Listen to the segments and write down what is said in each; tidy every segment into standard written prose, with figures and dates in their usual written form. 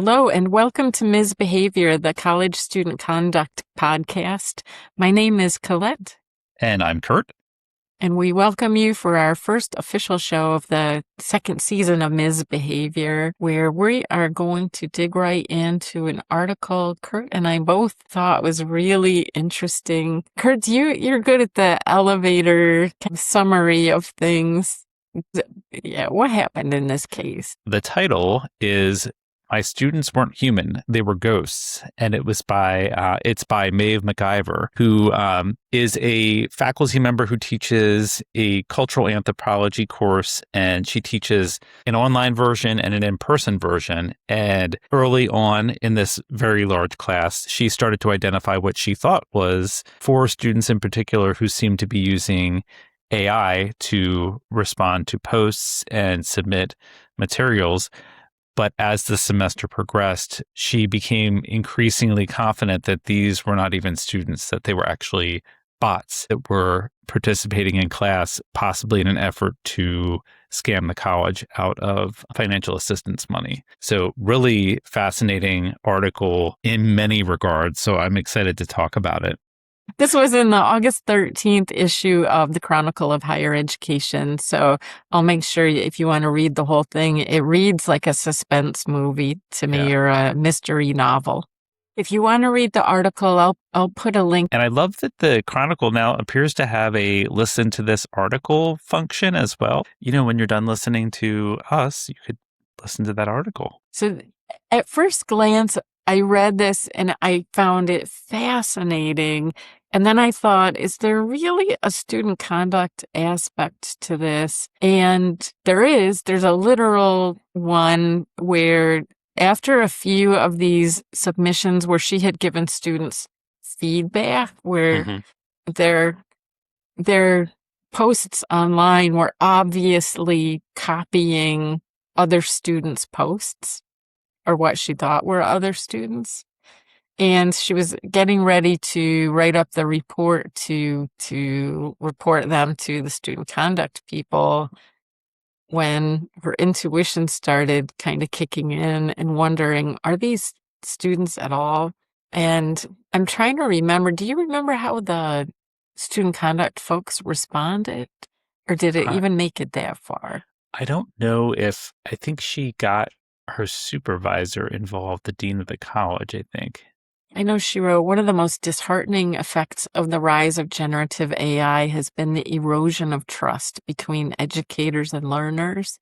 Hello, and welcome to Ms. Behavior, the College Student Conduct podcast. My name is Colette, And I'm Kurt. and we welcome you for our first official show of the second season of Ms. Behavior, where we are going to dig right into an article Kurt and I both thought was really interesting. Kurt, you're good at the elevator kind of summary of things. Yeah, what happened in this case? The title is "My Students Weren't Human; They Were Ghosts," and it's by Maeve McIver, who is a faculty member who teaches a cultural anthropology course, and she teaches an online version and an in-person version. And early on in this very large class, she started to identify what she thought was 4 students in particular who seemed to be using AI to respond to posts and submit materials. But as the semester progressed, she became increasingly confident that these were not even students, that they were actually bots that were participating in class, possibly in an effort to scam the college out of financial assistance money. So really fascinating article in many regards. So I'm excited to talk about it. This was in the August 13th issue of the Chronicle of Higher Education, so I'll make sure if you want to read the whole thing, it reads like a suspense movie to me or a mystery novel. If you want to read the article, I'll put a link. And I love that the Chronicle now appears to have a listen to this article function as well. You know, when you're done listening to us, you could listen to that article. So at first glance, I read this and I found it fascinating. And then I thought, is there really a student conduct aspect to this? And there's a literal one where after a few of these submissions where she had given students feedback, where their posts online were obviously copying other students' posts or what she thought were other students. And she was getting ready to write up the report to report them to the student conduct people when her intuition started kind of kicking in and wondering, are these students at all? And I'm trying to remember, do you remember how the student conduct folks responded? Or did it even make it that far? I don't know if, I think she got her supervisor involved, the dean of the college, I think. I know she wrote, one of the most disheartening effects of the rise of generative AI has been the erosion of trust between educators and learners.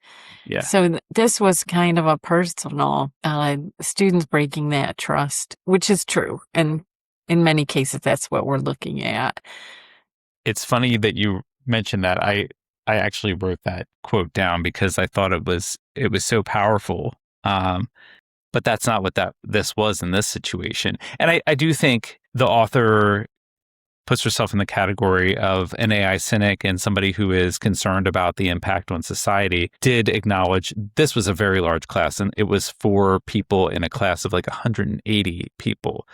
Yeah. So this was kind of a personal, students breaking that trust, which is true. And in many cases, that's what we're looking at. It's funny that you mentioned that. I actually wrote that quote down because I thought it was so powerful. But that's not what this was in this situation. And I do think the author puts herself in the category of an AI cynic and somebody who is concerned about the impact on society, did acknowledge this was a very large class, and it was 4 people in a class of like 180 people.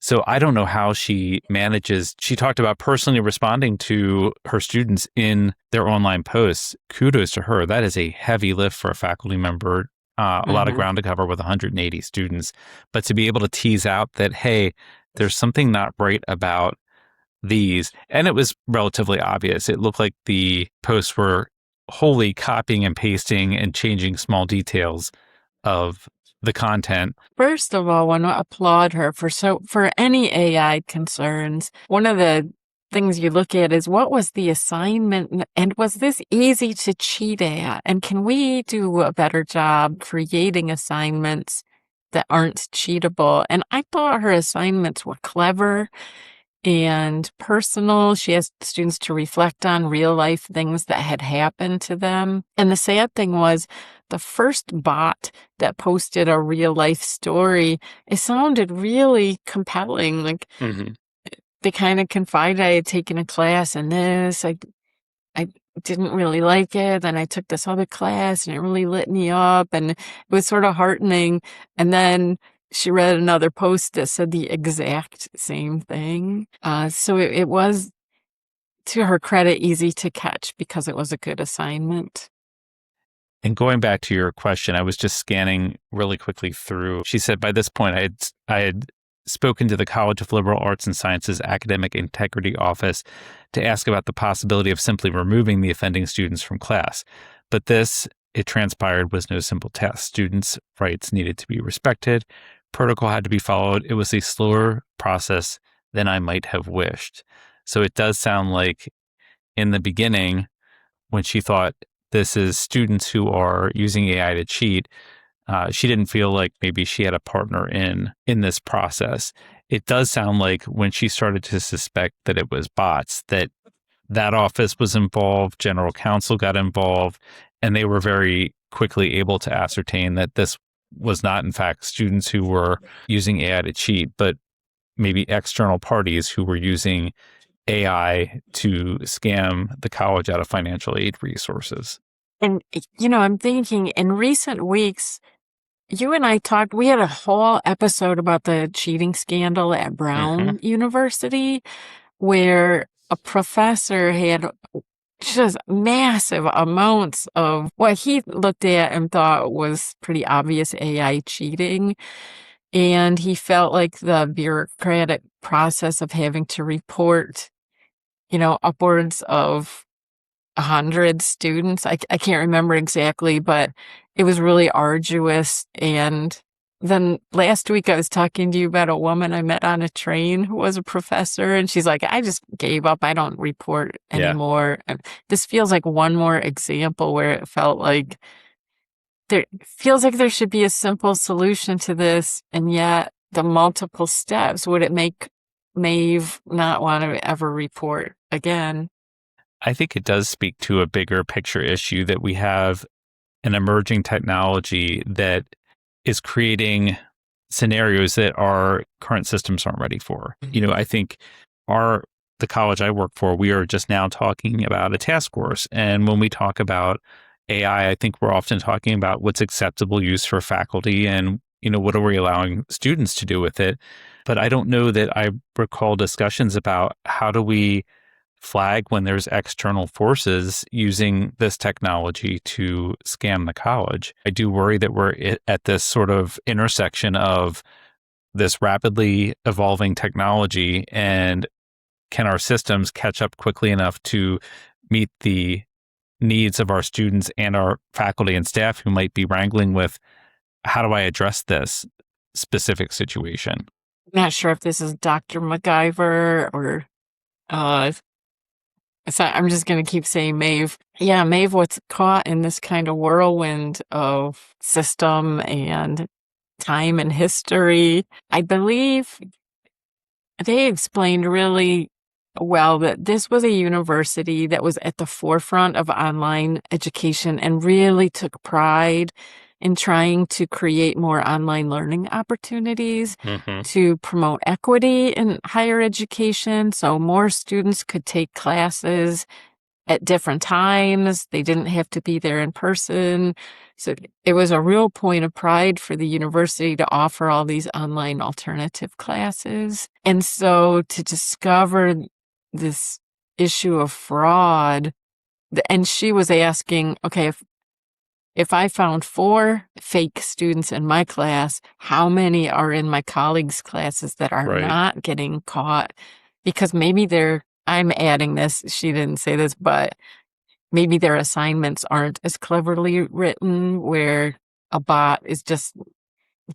So I don't know how she manages. She talked about personally responding to her students in their online posts. Kudos to her. That is a heavy lift for a faculty member. A lot of ground to cover with 180 students, but to be able to tease out that, hey, there's something not right about these. And it was relatively obvious. It looked like the posts were wholly copying and pasting and changing small details of the content. First of all, I want to applaud her for any AI concerns. One of the things you look at is, what was the assignment and was this easy to cheat at? And can we do a better job creating assignments that aren't cheatable? And I thought her assignments were clever and personal. She asked students to reflect on real life things that had happened to them. And the sad thing was, the first bot that posted a real life story, it sounded really compelling. Like, they kind of confided, I had taken a class in this. I didn't really like it. Then I took this other class and it really lit me up. And it was sort of heartening. And then she read another post that said the exact same thing. So it was, to her credit, easy to catch because it was a good assignment. And going back to your question, I was just scanning really quickly through. She said by this point, I had spoken to the College of Liberal Arts and Sciences Academic Integrity Office to ask about the possibility of simply removing the offending students from class. But this, it transpired, was no simple task. Students' rights needed to be respected. Protocol had to be followed. It was a slower process than I might have wished. So it does sound like in the beginning, when she thought this is students who are using AI to cheat, she didn't feel like maybe she had a partner in this process. It does sound like when she started to suspect that it was bots, that office was involved, general counsel got involved, and they were very quickly able to ascertain that this was not, in fact, students who were using AI to cheat, but maybe external parties who were using AI to scam the college out of financial aid resources. And, I'm thinking in recent weeks, you and I talked, we had a whole episode about the cheating scandal at Mm-hmm. Brown University, where a professor had just massive amounts of what he looked at and thought was pretty obvious AI cheating. And he felt like the bureaucratic process of having to report, upwards of 100 students. I can't remember exactly, but it was really arduous. And then last week I was talking to you about a woman I met on a train who was a professor, and she's like, I just gave up. I don't report Yeah. anymore. And this feels like one more example where it felt like there should be a simple solution to this, and yet the multiple steps, would it make Maeve not want to ever report again? I think it does speak to a bigger picture issue that we have an emerging technology that is creating scenarios that our current systems aren't ready for. I think the college I work for, we are just now talking about a task force. And when we talk about AI, I think we're often talking about what's acceptable use for faculty and, what are we allowing students to do with it. But I don't know that I recall discussions about how do we flag when there's external forces using this technology to scam the college. I do worry that we're at this sort of intersection of this rapidly evolving technology, and can our systems catch up quickly enough to meet the needs of our students and our faculty and staff who might be wrangling with how do I address this specific situation? Not sure if this is Dr. MacGyver or uh so I'm just gonna keep saying Maeve. Yeah, Maeve was caught in this kind of whirlwind of system and time and history. I believe they explained really well that this was a university that was at the forefront of online education and really took pride in trying to create more online learning opportunities Mm-hmm. to promote equity in higher education so more students could take classes at different times. They didn't have to be there in person. So it was a real point of pride for the university to offer all these online alternative classes. And so to discover this issue of fraud, and she was asking, okay, if I found 4 fake students in my class, how many are in my colleagues' classes that are Right. not getting caught? Because maybe I'm adding this, she didn't say this, but maybe their assignments aren't as cleverly written where a bot is just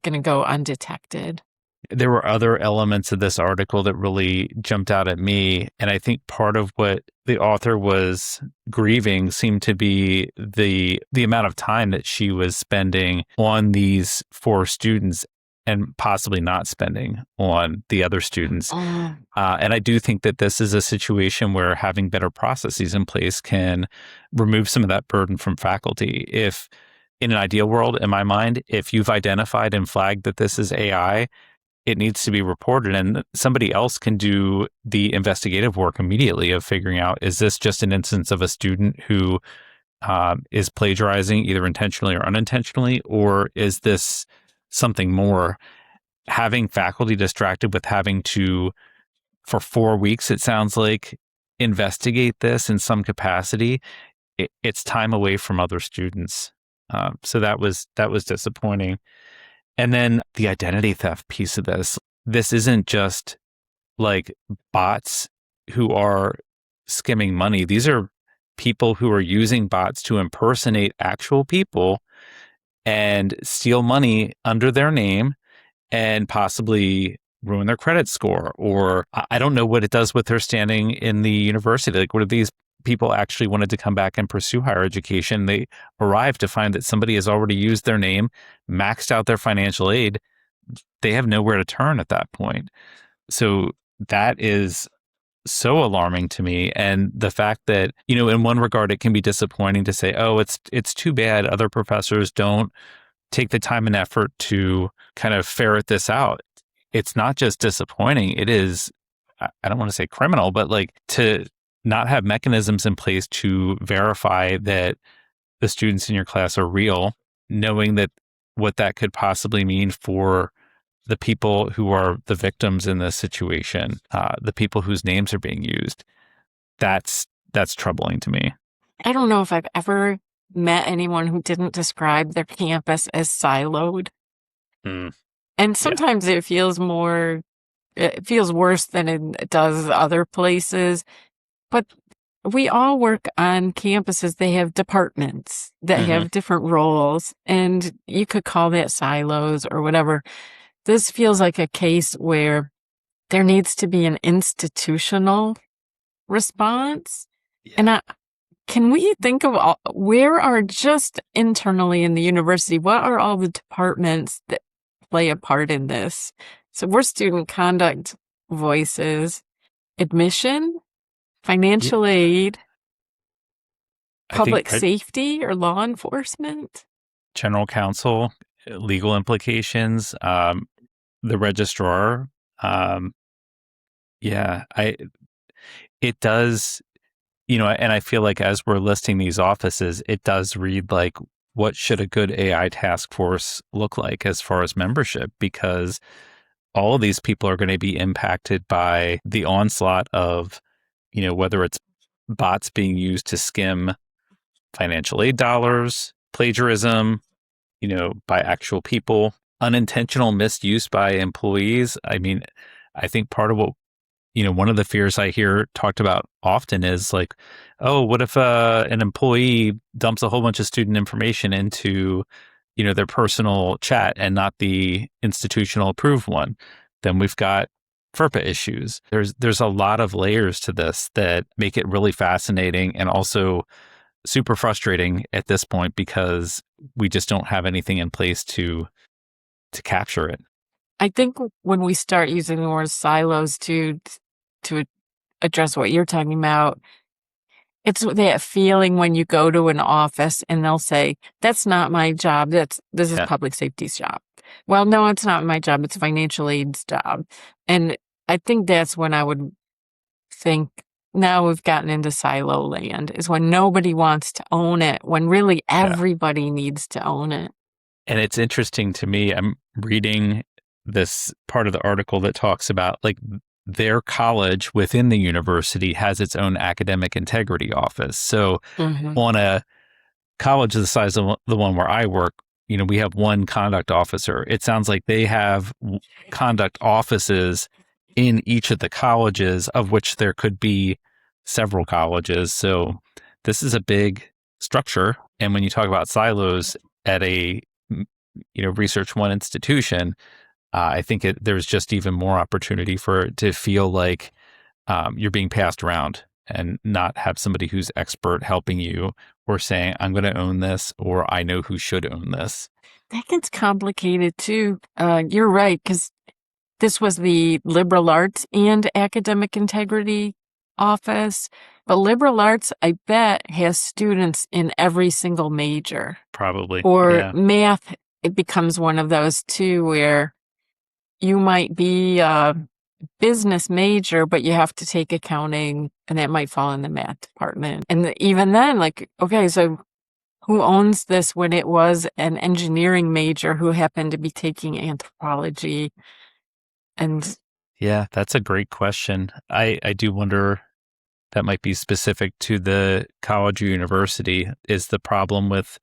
going to go undetected. There were other elements of this article that really jumped out at me. And I think part of what the author was grieving seemed to be the amount of time that she was spending on these 4 students and possibly not spending on the other students. Oh, And I do think that this is a situation where having better processes in place can remove some of that burden from faculty. If in an ideal world, in my mind, if you've identified and flagged that this is AI, it needs to be reported, and somebody else can do the investigative work immediately of figuring out, is this just an instance of a student who is plagiarizing either intentionally or unintentionally, or is this something more? Having faculty distracted with having to, for 4 weeks, it sounds like, investigate this in some capacity, it's time away from other students. So that was disappointing. And then the identity theft piece of this. This isn't just like bots who are skimming money. These are people who are using bots to impersonate actual people and steal money under their name and possibly ruin their credit score. Or I don't know what it does with their standing in the university. Like, what if these people actually wanted to come back and pursue higher education? They arrive to find that somebody has already used their name, maxed out their financial aid. They have nowhere to turn at that point. So that is so alarming to me. And the fact that, in one regard, it can be disappointing to say, oh, it's too bad other professors don't take the time and effort to kind of ferret this out. It's not just disappointing. It is, I don't want to say criminal, but like to not have mechanisms in place to verify that the students in your class are real, knowing that what that could possibly mean for the people who are the victims in this situation, the people whose names are being used. That's troubling to me. I don't know if I've ever met anyone who didn't describe their campus as siloed. Mm, And yeah. sometimes it feels worse than it does other places. But we all work on campuses. They have departments that Hmm. have different roles, and you could call that silos or whatever. This feels like a case where there needs to be an institutional response. And Yeah. can we think of where are just internally in the university, what are all the departments that play a part in this? So we're student conduct voices, admission, Yeah. financial aid, I think public safety or law enforcement. general counsel, legal implications, the registrar. Um, yeah, it does, and I feel like as we're listing these offices, it does read like, what should a good AI task force look like as far as membership? Because all of these people are going to be impacted by the onslaught of, whether it's bots being used to skim financial aid dollars, plagiarism, by actual people, unintentional misuse by employees. I mean, I think part of what, one of the fears I hear talked about often is like, oh, what if an employee dumps a whole bunch of student information into, their personal chat and not the institutional approved one? Then we've got FERPA issues. There's a lot of layers to this that make it really fascinating and also super frustrating at this point because we just don't have anything in place to capture it. I think when we start using the word silos to address what you're talking about, it's that feeling when you go to an office and they'll say, "That's not my job. This is Yeah. public safety's job." Well, no, it's not my job. It's financial aid's job. And I think that's when I would think now we've gotten into silo land is when nobody wants to own it, when really Yeah. everybody needs to own it. And it's interesting to me. I'm reading this part of the article that talks about like their college within the university has its own academic integrity office. So Mhm. on a college the size of the one where I work, we have one conduct officer. It sounds like they have conduct offices in each of the colleges, of which there could be several colleges. So this is a big structure. And when you talk about silos at a research one institution, I think there's just even more opportunity for it to feel like you're being passed around and not have somebody who's expert helping you or saying, I'm going to own this or I know who should own this. That gets complicated too. You're right, because this was the liberal arts and academic integrity office. But liberal arts, I bet, has students in every single major. Probably. Or Yeah. math, it becomes one of those too, where you might be a business major, but you have to take accounting, and that might fall in the math department. And even then, like, okay, so who owns this when it was an engineering major who happened to be taking anthropology? And Yeah, that's a great question. I do wonder that might be specific to the college or university. Is the problem with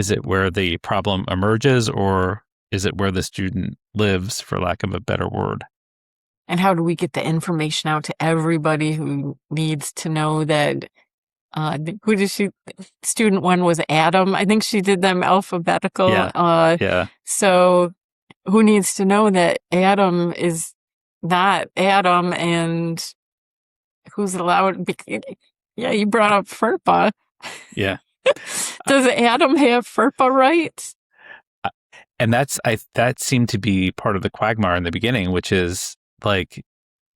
Is it where the problem emerges, or is it where the student lives, for lack of a better word? And how do we get the information out to everybody who needs to know that who did she student one was Adam. I think she did them alphabetical. Yeah. Yeah. So who needs to know that Adam is not Adam and who's allowed? Yeah, you brought up FERPA. Yeah. Does Adam have FERPA rights? And that seemed to be part of the quagmire in the beginning, which is like,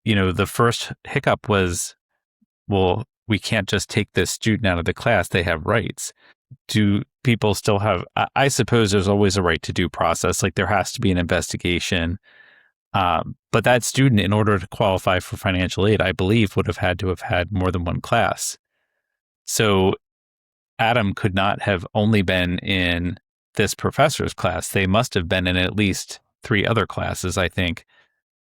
the first hiccup was, well, we can't just take this student out of the class. They have rights. Do people still have, I suppose there's always a right to due process. Like there has to be an investigation. But that student, in order to qualify for financial aid, I believe would have had to have had more than one class. So Adam could not have only been in this professor's class. They must have been in at least 3 other classes, I think,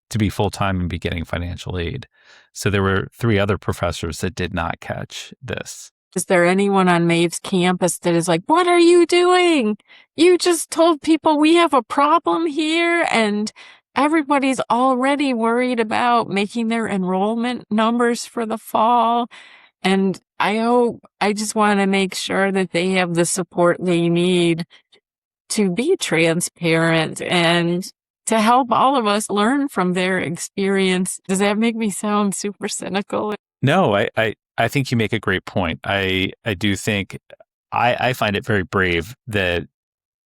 to be full-time and be getting financial aid. So there were 3 other professors that did not catch this. Is there anyone on Maeve's campus that is like, what are you doing? You just told people we have a problem here, and everybody's already worried about making their enrollment numbers for the fall. And I just want to make sure that they have the support they need to be transparent and to help all of us learn from their experience. Does that make me sound super cynical? No, I think you make a great point. I do think I find it very brave that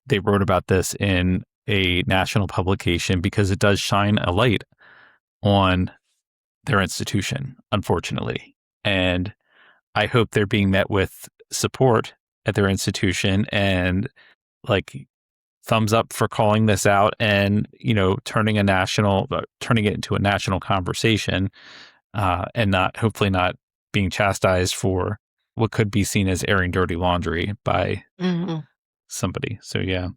they wrote about this in a national publication, because it does shine a light on their institution, unfortunately. And I hope they're being met with support at their institution and like thumbs up for calling this out and, turning it into a national conversation, and hopefully not being chastised for what could be seen as airing dirty laundry by somebody. So, yeah.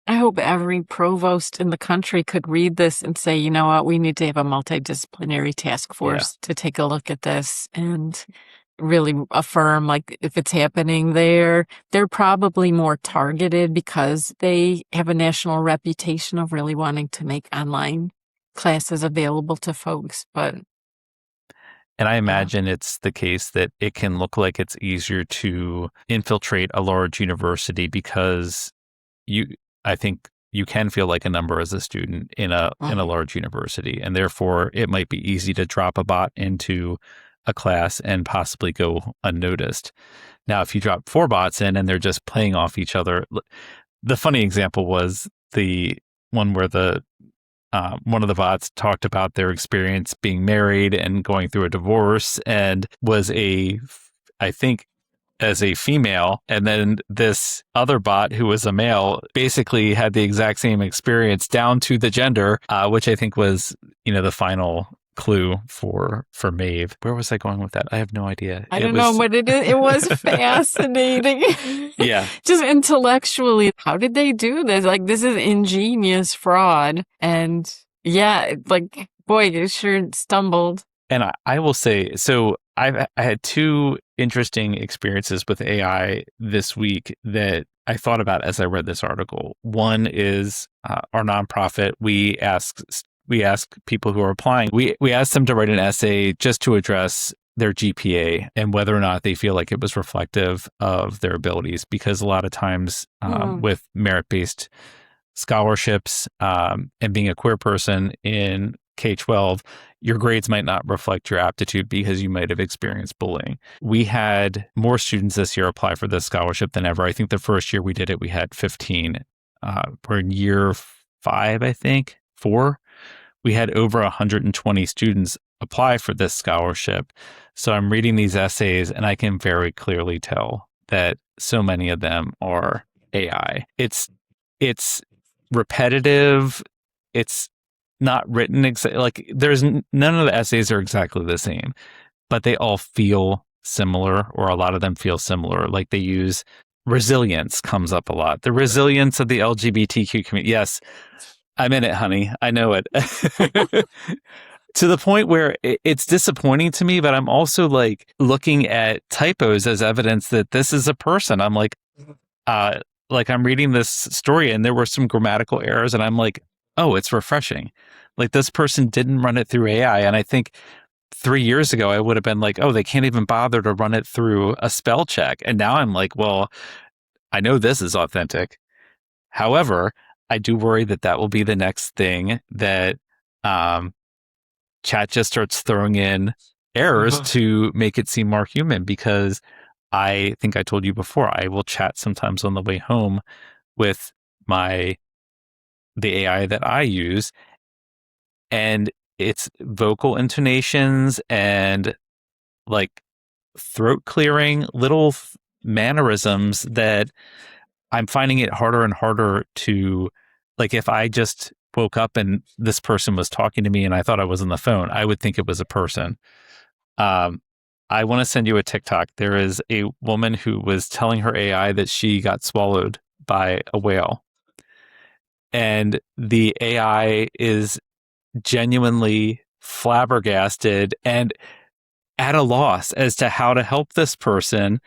I hope every provost in the country could read this and say, you know what, we need to have a multidisciplinary task force to take a look at this and really affirm, like, if it's happening there, they're probably more targeted because they have a national reputation of really wanting to make online classes available to folks. And I imagine it's the case that it can look like it's easier to infiltrate a large university because I think you can feel like a number as a student in a large university, and therefore it might be easy to drop a bot into a class and possibly go unnoticed. Now, if you drop 4 bots in and they're just playing off each other, the funny example was the one where one of the bots talked about their experience being married and going through a divorce, and was I think, as a female, and then this other bot who was a male basically had the exact same experience down to the gender, which I think was, the final clue for Maeve. Where was I going with that? I have no idea. I don't know, but it was fascinating. Yeah. Just intellectually, how did they do this? Like, this is ingenious fraud. And yeah, like, boy, you sure stumbled. And I will say, so I had 2 interesting experiences with AI this week that I thought about as I read this article. One is our nonprofit. We ask people who are applying, we ask them to write an essay just to address their GPA and whether or not they feel like it was reflective of their abilities. Because a lot of times with merit-based scholarships and being a queer person in K-12, your grades might not reflect your aptitude because you might have experienced bullying. We had more students this year apply for this scholarship than ever. I think the first year we did it, we had 15. We're in year 5, I think, 4. We had over 120 students apply for this scholarship. So I'm reading these essays and I can very clearly tell that so many of them are AI. It's repetitive. It's not written like there's none of the essays are exactly the same, but they all feel similar, or a lot of them feel similar. Like they use resilience comes up a lot. The resilience of the LGBTQ community. Yes, I'm in it, honey. I know it. To the point where it's disappointing to me, but I'm also like looking at typos as evidence that this is a person. I'm like, like I'm reading this story and there were some grammatical errors and I'm like, oh, it's refreshing. Like this person didn't run it through AI. And I think 3 years ago, I would have been like, oh, they can't even bother to run it through a spell check. And now I'm like, well, I know this is authentic. However, I do worry that that will be the next thing that um, chat just starts throwing in errors to make it seem more human because I think I told you before, I will chat sometimes on the way home with my the AI that I use and it's vocal intonations and like throat clearing little mannerisms that I'm finding it harder and harder to like if I just woke up and this person was talking to me and I thought I was on the phone, I would think it was a person. Um, I want to send you a TikTok. There is a woman who was telling her AI that she got swallowed by a whale. And the AI is genuinely flabbergasted and at a loss as to how to help this person.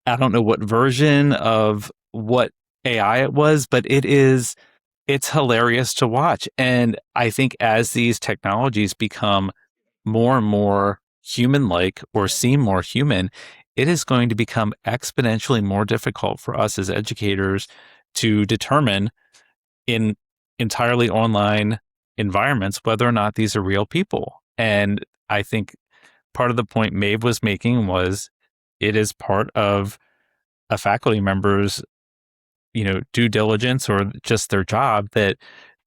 I don't know what version of what AI it was, but it's hilarious to watch. And I think as these technologies become more and more human like or seem more human, it is going to become exponentially more difficult for us as educators to determine in entirely online environments whether or not these are real people. And I think part of the point Maeve was making was it is part of a faculty member's due diligence or just their job that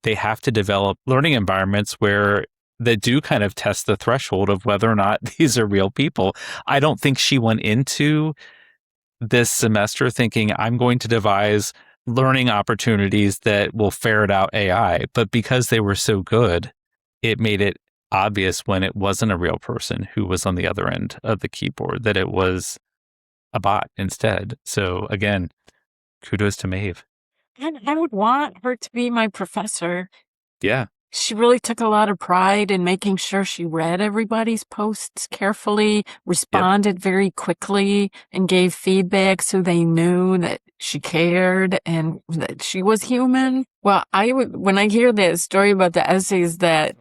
they have to develop learning environments where they do kind of test the threshold of whether or not these are real people. I don't think she went into this semester thinking I'm going to devise learning opportunities that will ferret out AI, but because they were so good, it made it obvious when it wasn't a real person who was on the other end of the keyboard that it was a bot instead. So again, kudos to Maeve. And I would want her to be my professor. Yeah. She really took a lot of pride in making sure she read everybody's posts carefully, Yep. responded very quickly, and gave feedback so they knew that she cared and that she was human. Well, when I hear that story about the essays that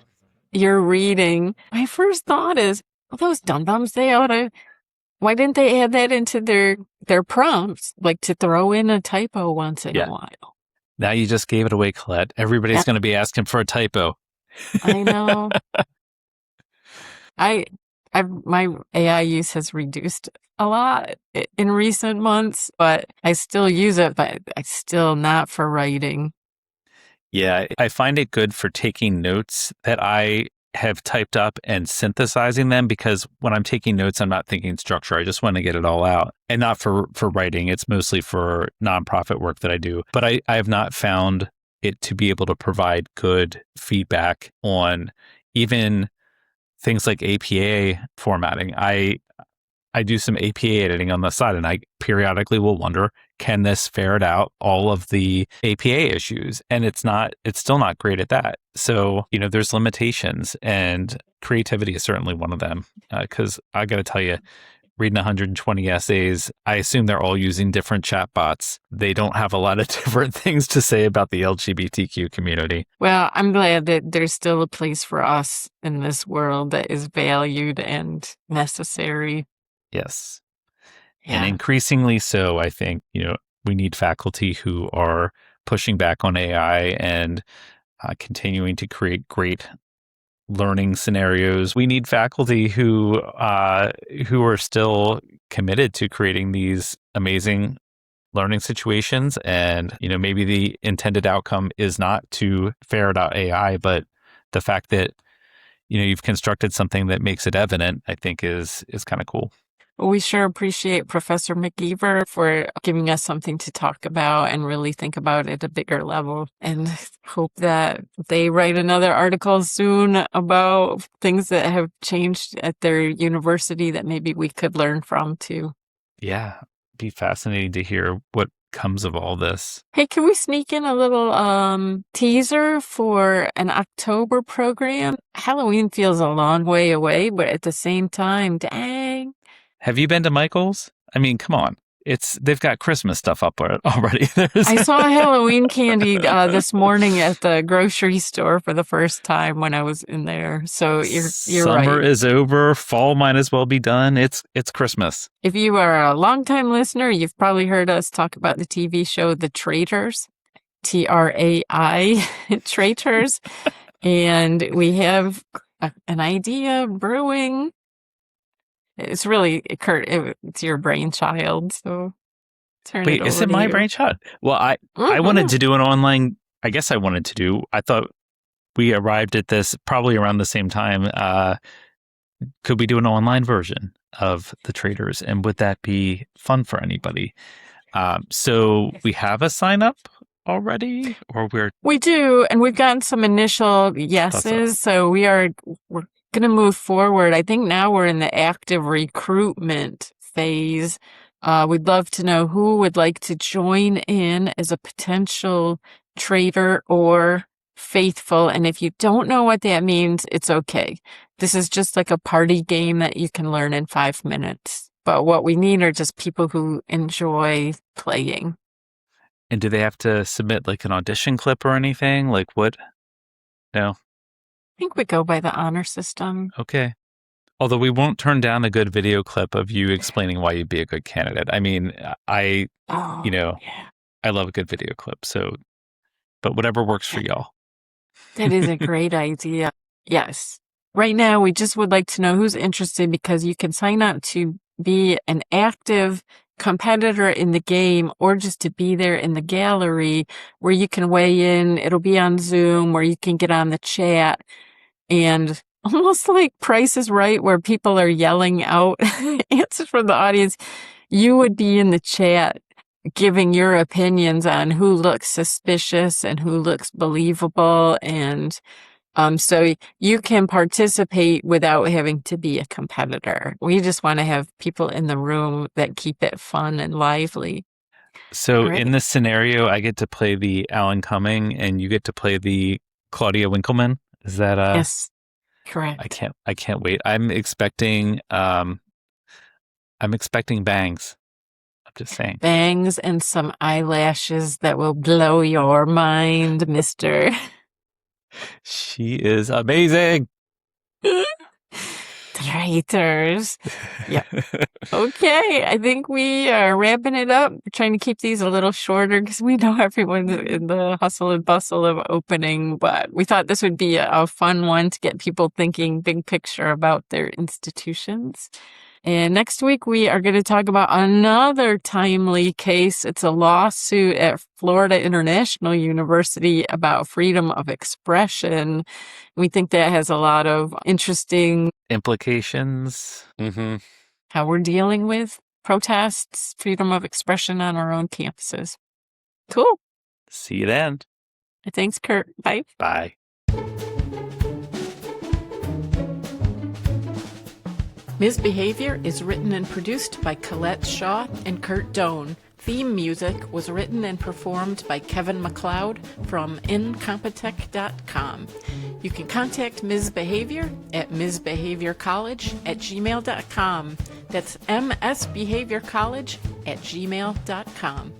you're reading, my first thought is, well, those dum-dums, why didn't they add that into their prompts, like to throw in a typo once in a Yeah. while? Now you just gave it away, Colette. Everybody's going to be asking for a typo. I know. I, my AI use has reduced a lot in recent months, but I still use it, but I still not for writing. Yeah, I find it good for taking notes that I have typed up and synthesizing them because when I'm taking notes, I'm not thinking structure. I just want to get it all out and not for writing. It's mostly for nonprofit work that I do. But I have not found it to be able to provide good feedback on even things like APA formatting. I do some APA editing on the side and I periodically will wonder, can this ferret out all of the APA issues? And it's still not great at that. So, there's limitations and creativity is certainly one of them. Cause I got to tell you, reading 120 essays, I assume they're all using different chatbots. They don't have a lot of different things to say about the LGBTQ community. Well, I'm glad that there's still a place for us in this world that is valued and necessary. Yes. And Yeah. increasingly so, I think, we need faculty who are pushing back on AI and continuing to create great learning scenarios. We need faculty who are still committed to creating these amazing learning situations. And, maybe the intended outcome is not to ferret out AI, but the fact that, you've constructed something that makes it evident, I think is kind of cool. Well, we sure appreciate Professor McGeever for giving us something to talk about and really think about at a bigger level. And hope that they write another article soon about things that have changed at their university that maybe we could learn from too. Yeah, be fascinating to hear what comes of all this. Hey, can we sneak in a little teaser for an October program? Halloween feels a long way away, but at the same time, dang. Have you been to Michael's? I mean, come on. they've got Christmas stuff up already. I saw Halloween candy this morning at the grocery store for the first time when I was in there. So you're Summer right. is over. Fall might as well be done. It's Christmas. If you are a longtime listener, you've probably heard us talk about the TV show The Traitors, Trai, Traitors, and we have an idea brewing. It's really, Kurt, it's your brainchild, so turn it Wait, over is it to my you. brainchild? Well, I wanted to do an online. I guess I wanted to do. I thought we arrived at this probably around the same time. Could we do an online version of The Traders, and would that be fun for anybody? So we have a sign up already, or We do, and we've gotten some initial yeses, so we're going to move forward. I think now we're in the active recruitment phase. We'd love to know who would like to join in as a potential trader or faithful. And if you don't know what that means, it's okay. This is just like a party game that you can learn in 5 minutes. But what we need are just people who enjoy playing. And do they have to submit like an audition clip or anything? Like what? No. I think we go by the honor system. Okay. Although we won't turn down a good video clip of you explaining why you'd be a good candidate. I mean, I love a good video clip. So, but whatever works for y'all. That is a great idea. Yes. Right now, we just would like to know who's interested because you can sign up to be an active competitor in the game or just to be there in the gallery where you can weigh in. It'll be on Zoom where you can get on the chat and almost like Price is Right where people are yelling out answers from the audience. You would be in the chat giving your opinions on who looks suspicious and who looks believable. And so you can participate without having to be a competitor. We just want to have people in the room that keep it fun and lively. So in this scenario, I get to play the Alan Cumming and you get to play the Claudia Winkleman. Is that Yes, correct. I can't wait. I'm expecting bangs. I'm just saying. Bangs and some eyelashes that will blow your mind, mister. She is amazing. Traitors. Yeah. Okay. I think we are wrapping it up. We're trying to keep these a little shorter because we know everyone's in the hustle and bustle of opening, but we thought this would be a fun one to get people thinking big picture about their institutions. And next week, we are going to talk about another timely case. It's a lawsuit at Florida International University about freedom of expression. We think that has a lot of interesting implications. Mm-hmm. How we're dealing with protests, freedom of expression on our own campuses. Cool. See you then. Thanks, Kurt. Bye. Bye. Misbehavior is written and produced by Colette Shaw and Kurt Doan. Theme music was written and performed by Kevin MacLeod from incompetech.com. You can contact Ms. Behavior at msbehaviorcollege@gmail.com. That's msbehaviorcollege@gmail.com.